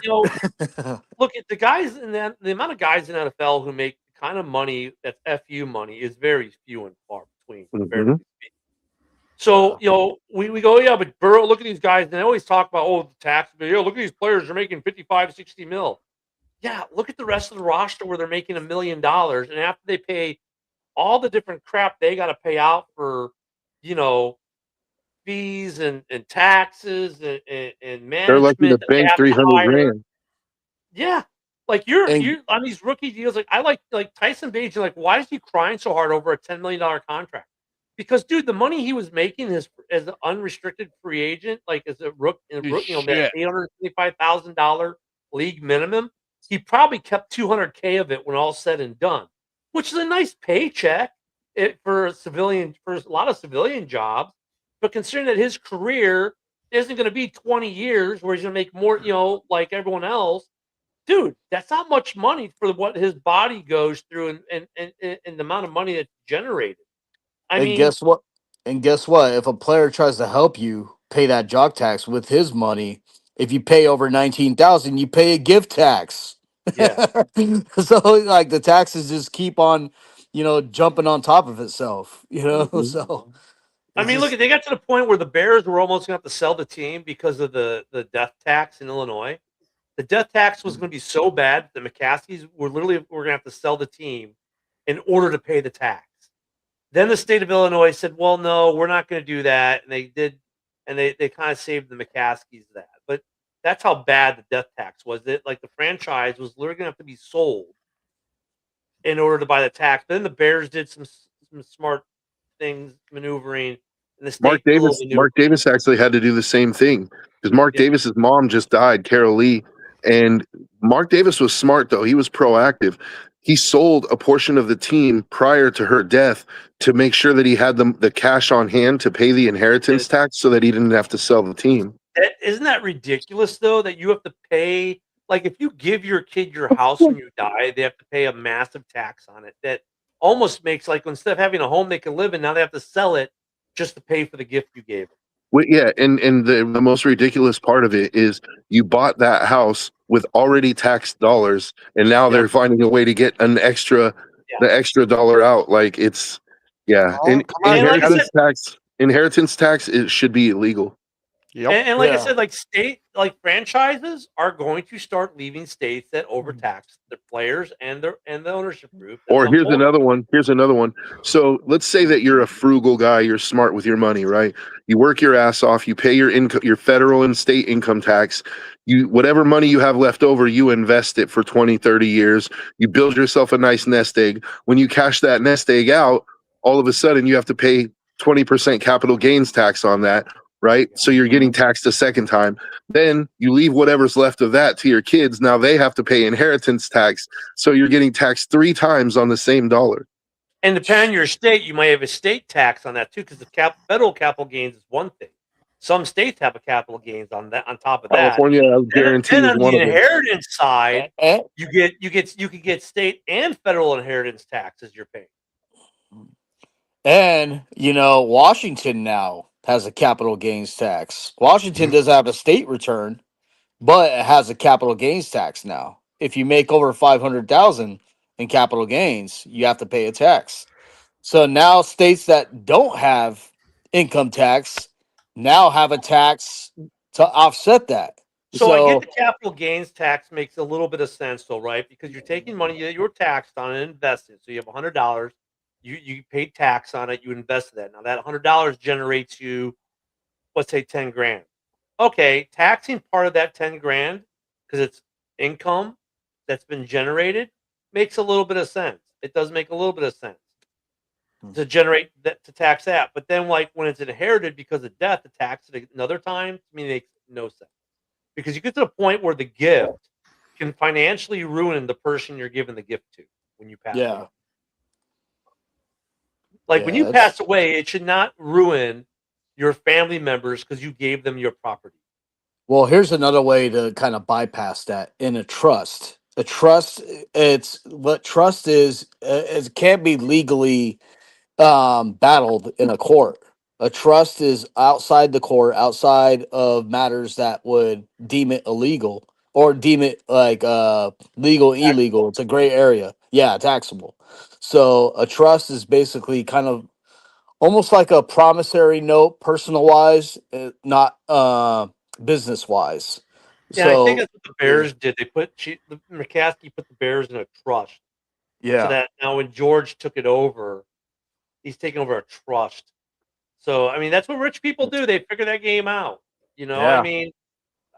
Look at the guys in the amount of guys in NFL who make the kind of money that's FU money is very few and far between. Mhm. So, we go, yeah, but Burrow, look at these guys. And they always talk about, the tax. But, look at these players. They're making 55, 60 mil. Yeah, look at the rest of the roster where they're making $1 million. And after they pay all the different crap they got to pay out for, fees and taxes and management. They're lucky to bank 300 grand. Yeah. Like you're on these rookie deals. Like I like Tyson Bagent. Like, why is he crying so hard over a $10 million contract? Because, dude, the money he was making as an unrestricted free agent, like as a rookie, that $825,000 league minimum, he probably kept $200K of it when all's said and done, which is a nice paycheck for a lot of civilian jobs. But considering that his career isn't going to be 20 years where he's going to make more, like everyone else, dude, that's not much money for what his body goes through and the amount of money that's generated. Guess what? And guess what? If a player tries to help you pay that jock tax with his money, if you pay over 19,000, you pay a gift tax. Yeah. So like the taxes just keep on, jumping on top of itself. So. Look, they got to the point where the Bears were almost going to have to sell the team because of the death tax in Illinois. The death tax was going to be so bad that the McCaskies were going to have to sell the team in order to pay the tax. Then the state of Illinois said, well, no, we're not going to do that. And they did, and they kind of saved the McCaskies that. But that's how bad the death tax was. That like the franchise was literally going to have to be sold in order to buy the tax. But then the Bears did some smart things, maneuvering. And the state Mark Davis actually had to do the same thing because Mark Davis's mom just died, Carol Lee. And Mark Davis was smart, though. He was proactive. He sold a portion of the team prior to her death to make sure that he had the cash on hand to pay the inheritance tax so that he didn't have to sell the team. Isn't that ridiculous, though, that you have to pay? Like, if you give your kid your house when you die, they have to pay a massive tax on it. That almost makes, like, instead of having a home they can live in, now they have to sell it just to pay for the gift you gave them. Well, yeah, and the most ridiculous part of it is you bought that house with already taxed dollars, and now they're finding a way to get the extra dollar out. Like it's Yeah, Oh, and come on, And like I inheritance tax, it should be illegal. Yep. and like I Yeah. said, like franchises are going to start leaving states that Hmm. overtax their players and the ownership group at Or some here's point. another one. Here's another one. So let's say that you're a frugal guy. You're smart with your money, right? You work your ass off. You pay your income, your federal and state income tax. You whatever money you have left over, you invest it for 20, 30 years. You build yourself a nice nest egg. When you cash that nest egg out, all of a sudden you have to pay 20% capital gains tax on that, right? So you're getting taxed a second time. Then you leave whatever's left of that to your kids. Now they have to pay inheritance tax. So you're getting taxed 3 times on the same dollar. And depending on your state, you might have a state tax on that too, because the federal capital gains is one thing. Some states have a capital gains on that. On top of that, California, I guarantee, then is on one the of them. inheritance side, And, you could get state and federal inheritance taxes you're paying. and Washington now has a capital gains tax. Washington doesn't have a state return, but it has a capital gains tax now. If you make over 500,000 in capital gains, you have to pay a tax. So now states that don't have income tax now have a tax to offset that. So I get So the capital gains tax makes a little bit of sense though, right? Because you're taking money that you're taxed on and invested. So you have $100, you paid tax on it, you invested that. Now that $100 generates you, let's say 10 grand. Okay, taxing part of that 10 grand because it's income that's been generated makes a little bit of sense. It does make a little bit of sense to generate that to tax that. But then like when it's inherited because of death, to tax it another time to me makes no sense. Because you get to the point where the gift can financially ruin the person you're giving the gift to when you pass yeah, away. Like when yeah, you it's pass away, it should not ruin your family members because you gave them your property. well, here's another way to kind of bypass that in a trust. A trust, it's what trust is. It can't be legally battled in a court. A trust is outside the court, outside of matters that would deem it illegal or deem it like legal, illegal. It's a gray area. Yeah, taxable. So a trust is basically kind of almost like a promissory note, personal wise, not business wise. Yeah, I think So that's what the Bears did. They the McCaskey put the Bears in a trust so yeah, that now when George took it over, he's taking over a trust. So I mean, that's what rich people do. They figure that game out. I yeah, mean,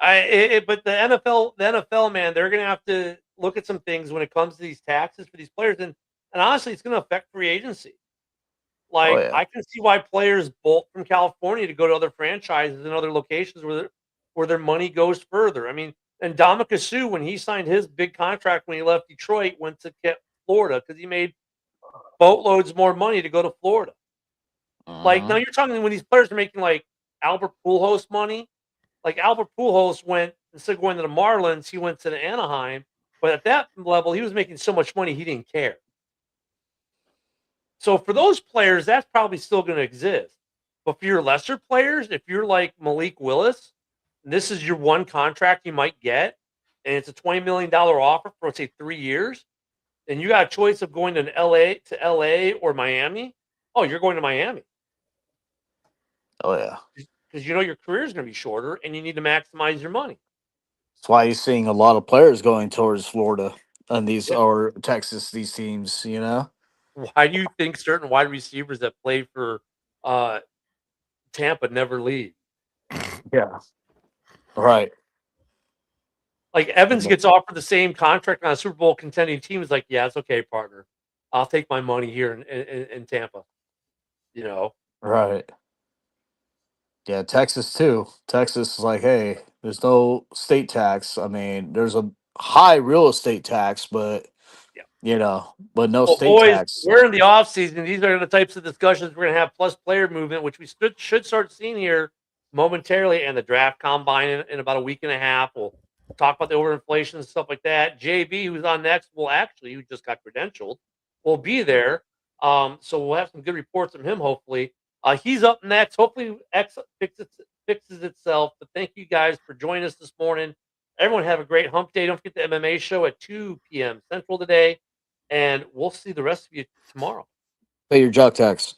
but the NFL, man, they're going to have to look at some things when it comes to these taxes for these players, and honestly, it's going to affect free agency. oh Like, yeah, I can see why players bolt from California to go to other franchises and other locations where their money goes further. I mean, and Ndamukong Suh, when he signed his big contract when he left Detroit, went to Florida because he made boatloads more money to go to Florida. Like, now Mhm. you're talking when these players are making like Albert Pujols money. Like Albert Pujols went instead of going to the Marlins, he went to the Anaheim. But at that level, he was making so much money he didn't care. So for those players, that's probably still going to exist. But for your lesser players, if you're like Malik Willis, and this is your one contract you might get, and it's a $20 million offer for, let's say, 3 years, and you got a choice of going to LA or Miami, oh, you're going to Miami Oh yeah. because your career is going to be shorter and you need to maximize your money. That's why you're seeing a lot of players going towards Florida and these Yeah. or Texas, these teams, Why do you think certain wide receivers that play for Tampa never leave? Yeah. Right. Like Evans gets offered the same contract on a Super Bowl contending team. Is like, yeah, it's okay, partner. I'll take my money here in Tampa. Right. Yeah, Texas too. Texas is like, hey, there's no state tax. I mean, there's a high real estate tax, but Yeah. but no Well, state boys, tax. we're in the off season. These are the types of discussions we're going to have, plus player movement, which we should start seeing here momentarily, and the draft combine in about a week and a half. We'll talk about the overinflation and stuff like that. JB, who's on next, who just got credentialed, will be there. So we'll have some good reports from him, hopefully. He's up next. Hopefully, X fixes itself. But thank you guys for joining us this morning. Everyone have a great hump day. Don't forget the MMA show at 2 p.m. Central today. And we'll see the rest of you tomorrow. Pay your jock tax.